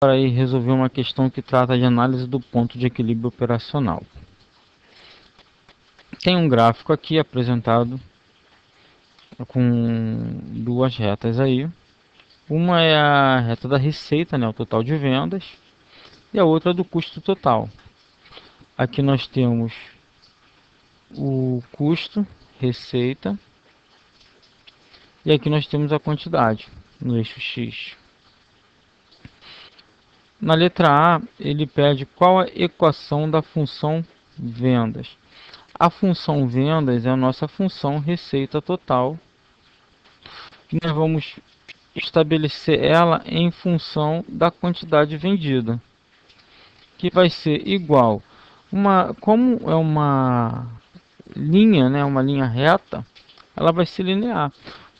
Para aí resolver uma questão que trata de análise do ponto de equilíbrio operacional. Tem um gráfico aqui apresentado com duas retas aí. Uma é a reta da receita, né, o total de vendas, e a outra do custo total. Aqui nós temos o custo, receita, e aqui nós temos a quantidade no eixo X. Na letra A, ele pede qual a equação da função vendas. A função vendas é a nossa função receita total. E nós vamos estabelecer ela em função da quantidade vendida, que vai ser igual como é uma linha, né, uma linha reta, ela vai ser linear.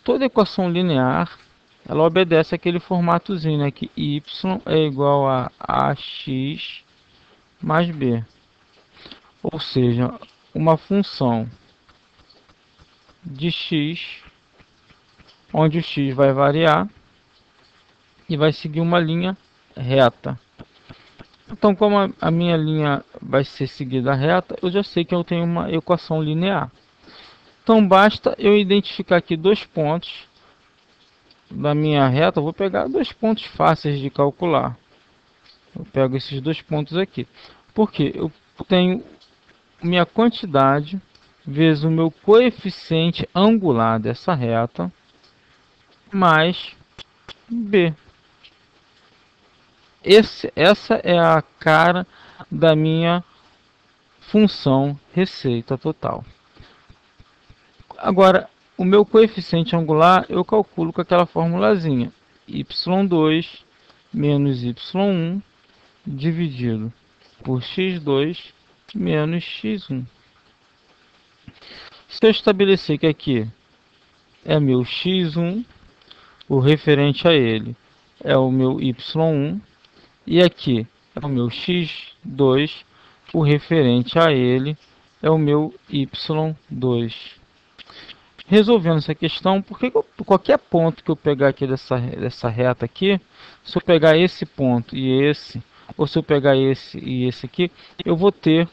Toda equação linear, ela obedece aquele formatozinho, né, que y é igual a ax mais b. Ou seja, uma função de x, onde o x vai variar e vai seguir uma linha reta. Então, como a minha linha vai ser seguida reta, eu já sei que eu tenho uma equação linear. Então, basta eu identificar aqui dois pontos da minha reta. Eu vou pegar dois pontos fáceis de calcular. Eu pego esses dois pontos aqui. Porque eu tenho minha quantidade vezes o meu coeficiente angular dessa reta mais b. Essa é a cara da minha função receita total. Agora, o meu coeficiente angular eu calculo com aquela formulazinha y2 menos y1 dividido por x2 menos x1. Se eu estabelecer que aqui é meu x1, o referente a ele é o meu y1, e aqui é o meu x2, o referente a ele é o meu y2. Resolvendo essa questão, porque qualquer ponto que eu pegar aqui dessa reta aqui, se eu pegar esse ponto e esse, ou se eu pegar esse e esse aqui, eu vou ter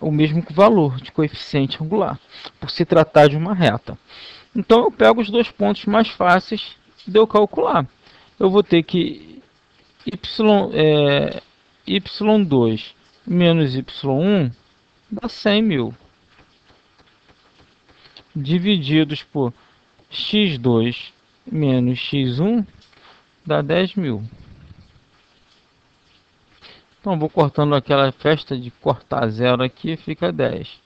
o mesmo valor de coeficiente angular, por se tratar de uma reta. Então eu pego os dois pontos mais fáceis de eu calcular. Eu vou ter que y2 menos y1 dá 100.000. Divididos por x2 menos x1 dá 10.000. Então vou cortando aquela festa de cortar zero aqui, fica 10.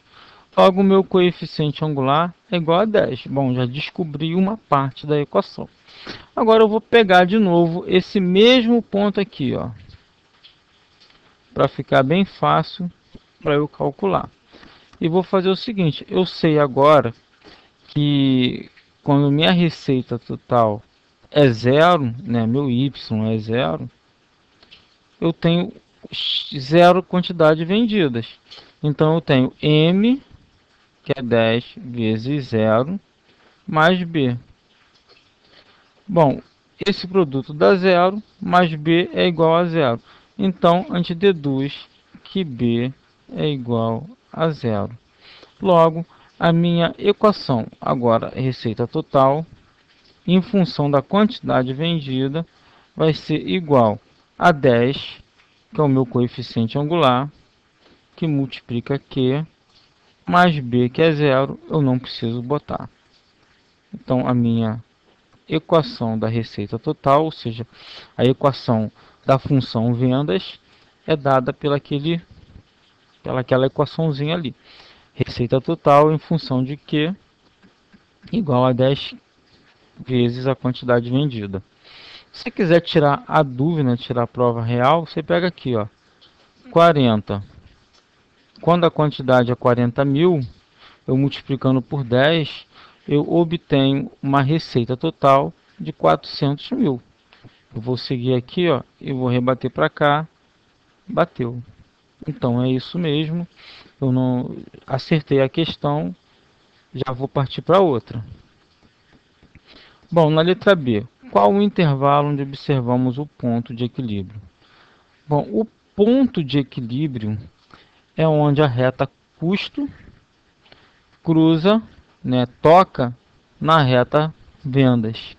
Logo o meu coeficiente angular é igual a 10. Bom, já descobri uma parte da equação. Agora eu vou pegar de novo esse mesmo ponto aqui, ó, para ficar bem fácil para eu calcular. E vou fazer o seguinte, eu sei agora que quando minha receita total é zero, né, meu y é zero, eu tenho zero quantidade vendidas. Então eu tenho m, que é 10 vezes zero, mais b. Bom, esse produto dá zero, mais b é igual a zero. Então a gente deduz que b é igual a zero. Logo, a minha equação agora, receita total, em função da quantidade vendida, vai ser igual a 10, que é o meu coeficiente angular, que multiplica Q, mais B, que é zero, eu não preciso botar. Então, a minha equação da receita total, ou seja, a equação da função vendas, é dada pelaquela equaçãozinha ali. Receita total em função de Q igual a 10 vezes a quantidade vendida. Se você quiser tirar a dúvida, tirar a prova real, você pega aqui, ó, 40. Quando a quantidade é 40.000, eu multiplicando por 10, eu obtenho uma receita total de 400.000. Eu vou seguir aqui, ó, e vou rebater para cá, bateu. Então é isso mesmo, eu não acertei a questão, já vou partir para outra. Bom, na letra B, Qual o intervalo onde observamos o ponto de equilíbrio? Bom, o ponto de equilíbrio é onde a reta custo cruza, né, toca na reta vendas.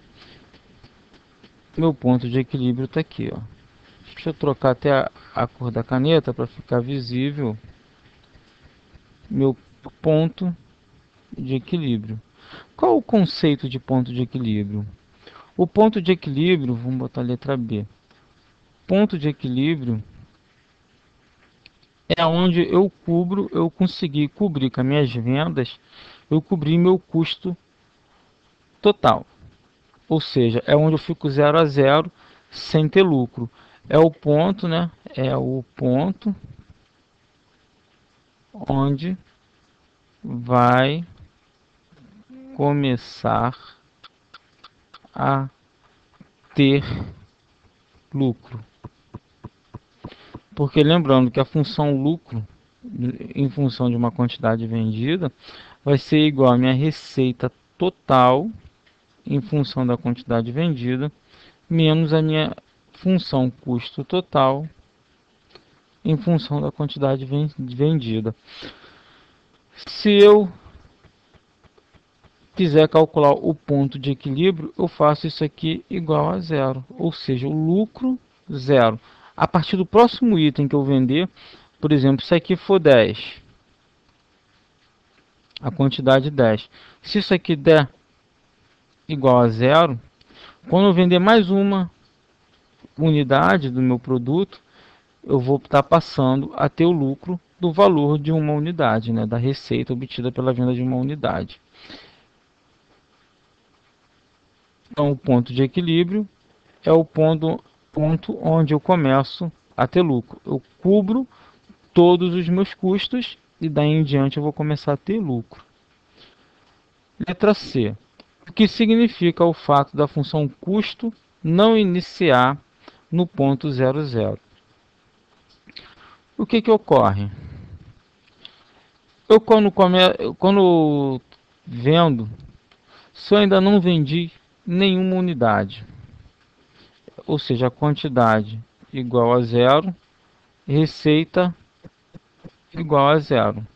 Meu ponto de equilíbrio está aqui, ó. Deixa eu trocar até a cor da caneta para ficar visível meu ponto de equilíbrio. Qual o conceito de ponto de equilíbrio? O ponto de equilíbrio, vamos botar a letra B. Ponto de equilíbrio é onde eu consegui cobrir com as minhas vendas, eu cobri meu custo total. Ou seja, é onde eu fico 0 a 0 sem ter lucro. É o ponto, né? É o ponto onde vai começar a ter lucro. Porque lembrando que a função lucro, em função de uma quantidade vendida, vai ser igual à minha receita total, em função da quantidade vendida, menos a minha função custo total, em função da quantidade vendida. Se eu quiser calcular o ponto de equilíbrio, eu faço isso aqui igual a zero, ou seja, o lucro zero. A partir do próximo item que eu vender, por exemplo, se aqui for 10, a quantidade 10. Se isso aqui der igual a zero, quando eu vender mais uma unidade do meu produto, eu vou estar passando a ter o lucro do valor de uma unidade, né, da receita obtida pela venda de uma unidade. Então, o ponto de equilíbrio é o ponto onde eu começo a ter lucro. Eu cubro todos os meus custos e daí em diante eu vou começar a ter lucro. Letra C. O que significa o fato da função custo não iniciar no ponto 00? O que ocorre? Eu quando vendo, se eu ainda não vendi nenhuma unidade, ou seja, a quantidade igual a zero, receita igual a zero.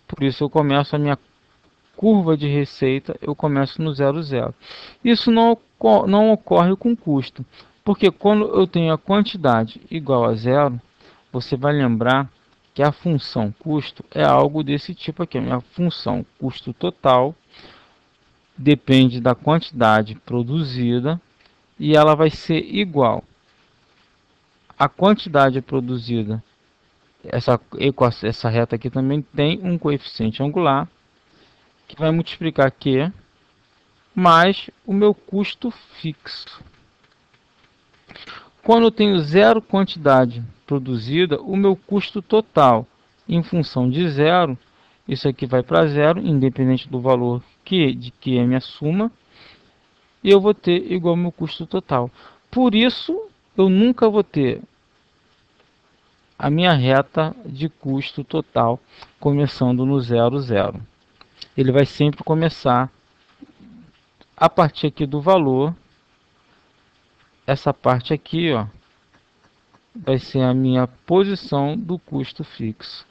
Por isso eu começo a minha curva de receita, eu começo no 00. Isso não ocorre com custo, porque quando eu tenho a quantidade igual a zero, você vai lembrar que a função custo é algo desse tipo aqui. A minha função custo total depende da quantidade produzida e ela vai ser igual à quantidade produzida. Essa reta aqui também tem um coeficiente angular que vai multiplicar Q mais o meu custo fixo. Quando eu tenho zero quantidade produzida, o meu custo total em função de zero, isso aqui vai para zero, independente do valor de que é minha soma, e eu vou ter igual ao meu custo total. Por isso, eu nunca vou ter a minha reta de custo total começando no 00. Ele vai sempre começar a partir aqui do valor. Essa parte aqui, ó, vai ser a minha posição do custo fixo.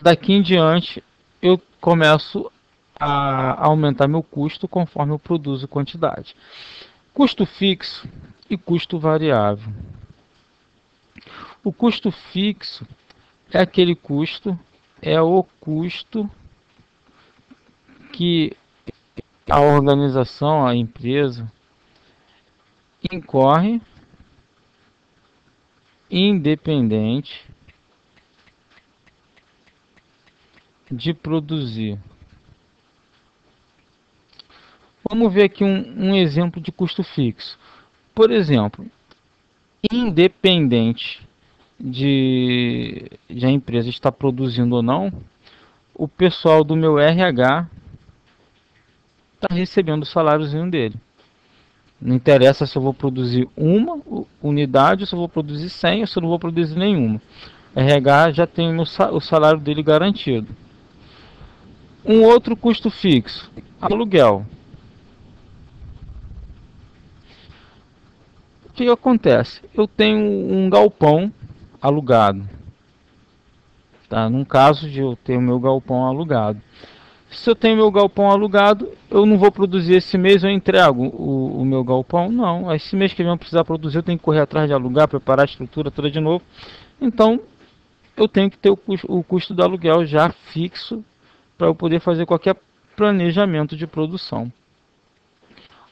Daqui em diante, eu começo a aumentar meu custo conforme eu produzo quantidade. Custo fixo e custo variável. O custo fixo é aquele custo, é o custo que a organização, a empresa, incorre independente de produzir. Vamos ver aqui um exemplo de custo fixo. Por exemplo, independente de a empresa estar produzindo ou não, o pessoal do meu RH está recebendo o saláriozinho dele. Não interessa se eu vou produzir uma unidade, se eu vou produzir 100 ou se eu não vou produzir nenhuma. RH já tem o salário dele garantido. Um outro custo fixo, aluguel. que acontece? Eu tenho um galpão alugado, tá? Num caso de eu ter o meu galpão alugado. Se eu tenho meu galpão alugado, eu não vou produzir esse mês, eu entrego o meu galpão? Não. Esse mês que vem eu precisar produzir, eu tenho que correr atrás de alugar, preparar a estrutura toda de novo. Então, eu tenho que ter o custo do aluguel já fixo para eu poder fazer qualquer planejamento de produção.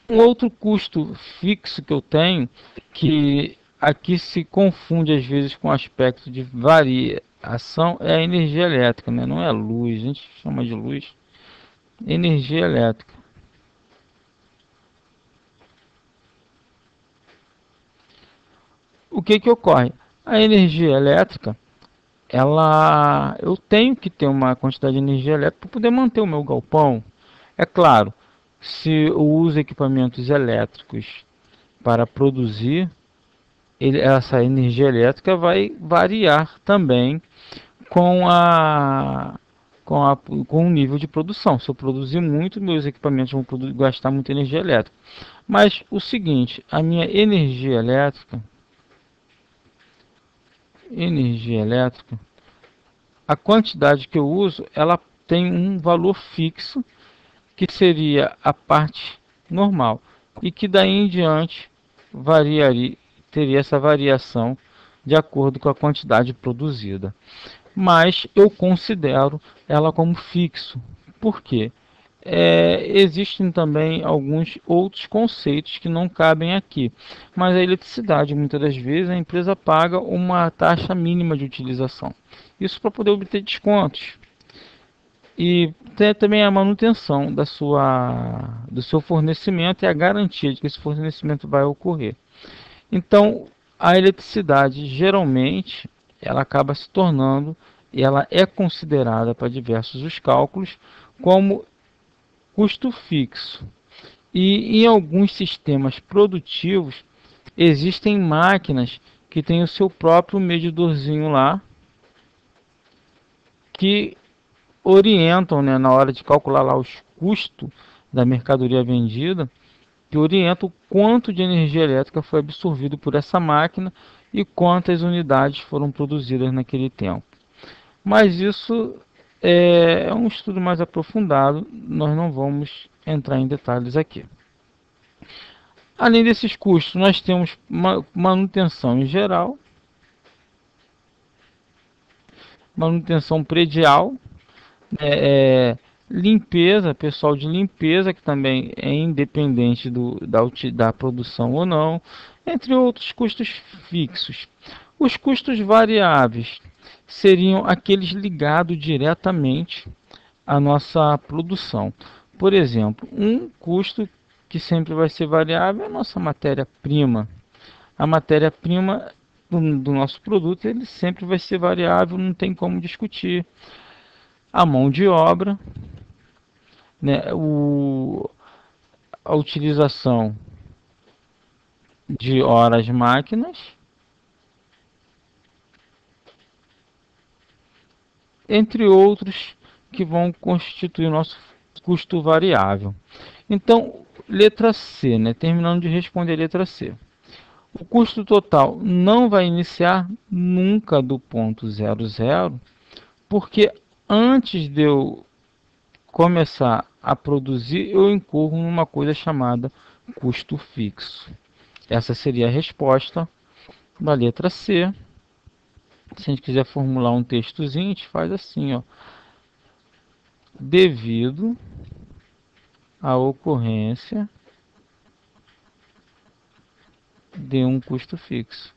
Um outro custo fixo que eu tenho, que aqui se confunde às vezes com o aspecto de variação, é a energia elétrica, né? Não é luz, a gente chama de luz, energia elétrica. O que que ocorre? A energia elétrica, eu tenho que ter uma quantidade de energia elétrica para poder manter o meu galpão. É claro, se eu uso equipamentos elétricos para produzir, essa energia elétrica vai variar também com com o nível de produção. Se eu produzir muito, meus equipamentos vão gastar muita energia elétrica. Mas o seguinte, a minha energia elétrica, a quantidade que eu uso, ela tem um valor fixo, que seria a parte normal, e que daí em diante variaria, teria essa variação de acordo com a quantidade produzida. Mas eu considero ela como fixo. Por quê? Existem também alguns outros conceitos que não cabem aqui, mas a eletricidade, muitas das vezes, a empresa paga uma taxa mínima de utilização. Isso para poder obter descontos. E tem também a manutenção do seu fornecimento e a garantia de que esse fornecimento vai ocorrer. Então, a eletricidade, geralmente, ela acaba se tornando, e ela é considerada para diversos os cálculos, como custo fixo. E em alguns sistemas produtivos, existem máquinas que têm o seu próprio medidorzinho lá, que orientam, né, na hora de calcular lá os custos da mercadoria vendida, que orienta o quanto de energia elétrica foi absorvido por essa máquina e quantas unidades foram produzidas naquele tempo. Mas isso é um estudo mais aprofundado, nós não vamos entrar em detalhes aqui. Além desses custos, nós temos manutenção em geral, manutenção predial, limpeza, pessoal de limpeza, que também é independente da produção ou não, entre outros custos fixos. Os custos variáveis seriam aqueles ligados diretamente à nossa produção. Por exemplo, um custo que sempre vai ser variável é a nossa matéria-prima. A matéria-prima do nosso produto ele sempre vai ser variável, não tem como discutir. A mão de obra, né, a utilização de horas máquinas, entre outros que vão constituir o nosso custo variável. Então, letra C, né, terminando de responder a letra C. O custo total não vai iniciar nunca do ponto 00, porque antes de eu começar a produzir, eu incorro numa coisa chamada custo fixo. Essa seria a resposta da letra C. Se a gente quiser formular um textozinho, a gente faz assim, ó. Devido à ocorrência de um custo fixo.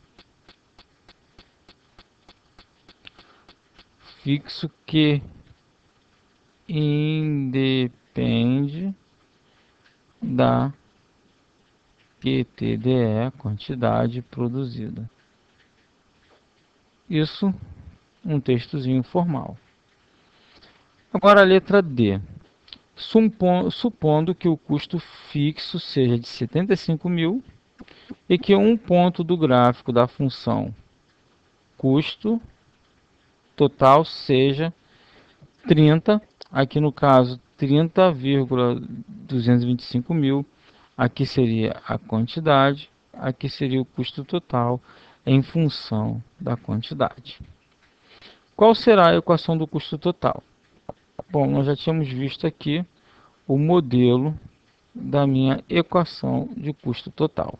Fixo que independe da QTDE, quantidade produzida. Isso, um textozinho formal. Agora a letra D. Supondo que o custo fixo seja de 75 mil e que um ponto do gráfico da função custo total seja 30, aqui no caso 30,225 mil, aqui seria a quantidade, aqui seria o custo total em função da quantidade. Qual será a equação do custo total? Bom, nós já tínhamos visto aqui o modelo da minha equação de custo total.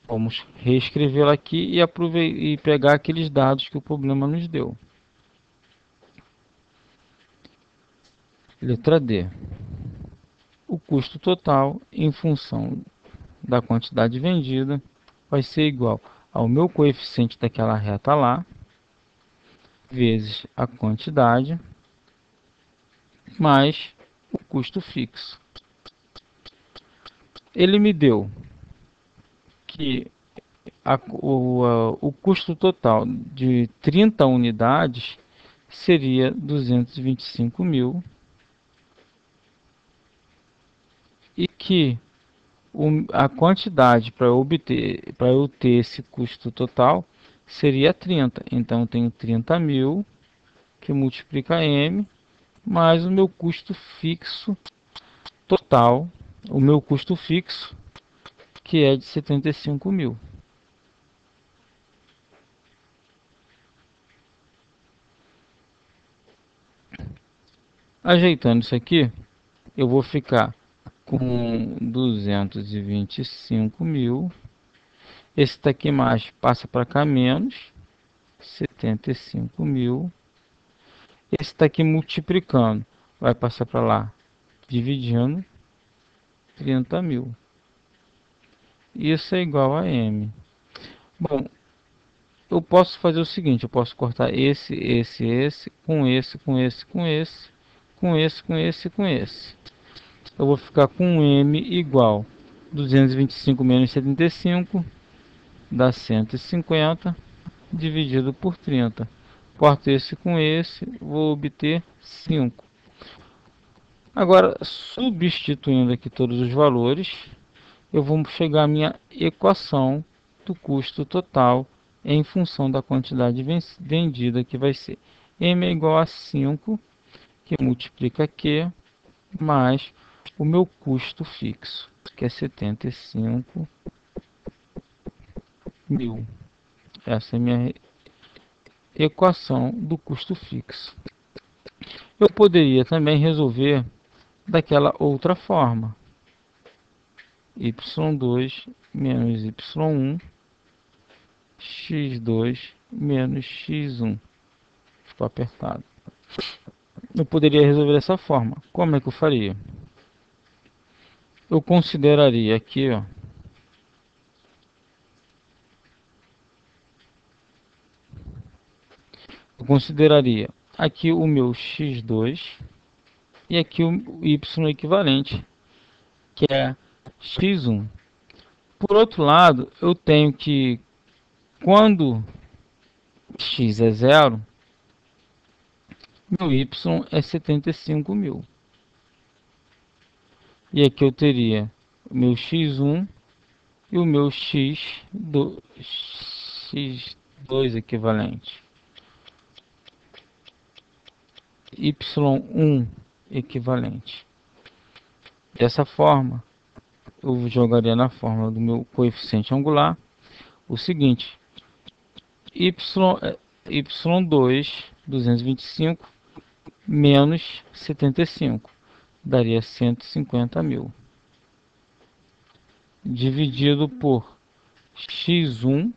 Vamos reescrevê-la aqui e pegar aqueles dados que o problema nos deu. Letra D. O custo total em função da quantidade vendida vai ser igual ao meu coeficiente daquela reta lá, vezes a quantidade, mais o custo fixo. Ele me deu que o custo total de 30 unidades seria 225 mil e que a quantidade para eu ter esse custo total seria 30. Então eu tenho 30 mil que multiplica M mais o meu custo fixo total, o meu custo fixo que é de 75 mil. Ajeitando isso aqui, eu vou ficar com 225 mil. Esse daqui mais passa para cá menos 75 mil. Esse daqui multiplicando vai passar para lá dividindo 30 mil. Isso é igual a M. Bom, eu posso fazer o seguinte, eu posso cortar esse, com esse, com esse, com esse, com esse, com esse, com esse. Eu vou ficar com M igual 225 menos 75 dá 150 dividido por 30. Corto esse com esse, vou obter 5. Agora, substituindo aqui todos os valores, eu vou chegar à minha equação do custo total em função da quantidade vendida, que vai ser M é igual a 5, que multiplica Q, mais o meu custo fixo, que é 75 mil. Essa é a minha equação do custo fixo. Eu poderia também resolver daquela outra forma. y2 menos y1, x2 menos x1. Ficou apertado. Eu poderia resolver dessa forma. Como é que eu faria? Eu consideraria aqui, ó, eu consideraria aqui o meu x2 e aqui o y equivalente, que é x1. Por outro lado, eu tenho que, quando x é zero, meu y é 75 mil. E aqui eu teria o meu x1 e o meu x2 equivalente. y1 equivalente. Dessa forma, eu jogaria na fórmula do meu coeficiente angular o seguinte: y2 225 menos 75 daria 150 mil, dividido por x1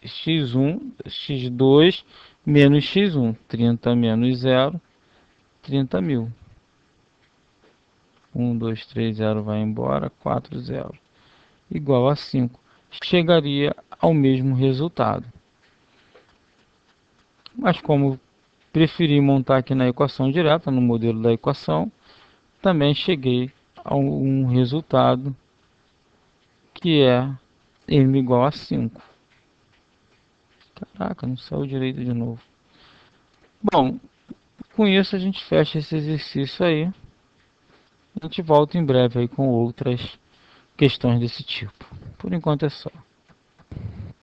x2 menos x1, 30 menos 0, 30 mil. 1, 2, 3, 0 vai embora, 4, 0, igual a 5. Chegaria ao mesmo resultado. Mas como preferi montar aqui na equação direta, no modelo da equação, também cheguei a um resultado que é M igual a 5. Caraca, não saiu direito de novo. Bom, com isso a gente fecha esse exercício aí. A gente volta em breve aí com outras questões desse tipo. Por enquanto é só.